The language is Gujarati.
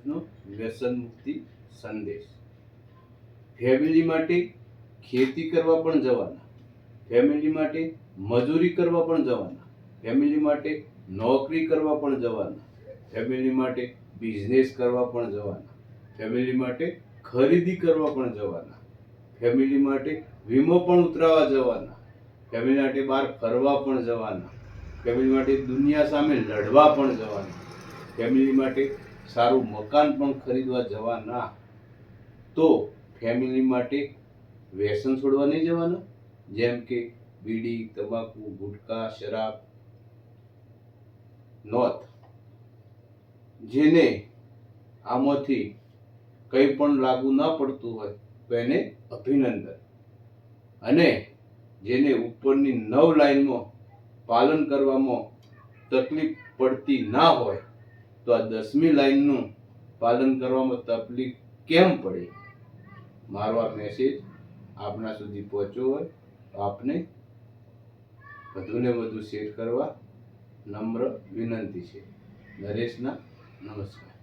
દિવસનો વ્યસન મુક્તિ સંદેશ. ફેમિલી માટે ખેતી કરવા પણ જવાના, ફેમિલી માટે મજૂરી કરવા પણ જવાના, ફેમિલી માટે નોકરી કરવા પણ જવાના, ફેમિલી માટે બિઝનેસ કરવા પણ જવાના, ફેમિલી માટે ખરીદી કરવા પણ જવાના, ફેમિલી માટે વીમો પણ ઉતરાવવા જવાના, ફેમિલી માટે બહાર ફરવા પણ જવાના, ફેમિલી માટે દુનિયા સામે લડવા પણ જવાના, ફેમિલી માટે સારું મકાન પણ ખરીદવા જવાના. તો ફેમિલી માટે વ્યસન છોડવા નહીં જવાના, જેમ કે બીડી, તમાકુ, ગુટકા, શરાબ, નોત. જેને આમાંથી કંઈ પણ લાગુ ન પડતું હોય તો એને અભિનંદન. અને જેને ઉપરની 9 લાઈનમાં પાલન કરવામાં તકલીફ પડતી ના હોય તો આ 10મી લાઈનનું પાલન કરવામાં તકલીફ કેમ પડે? મારો આ મેસેજ આપના સુધી પહોંચ્યો હોય તો આપને વધુને વધુ શેર કરવા નમ્ર વિનંતી છે. નરેશના નમસ્કાર.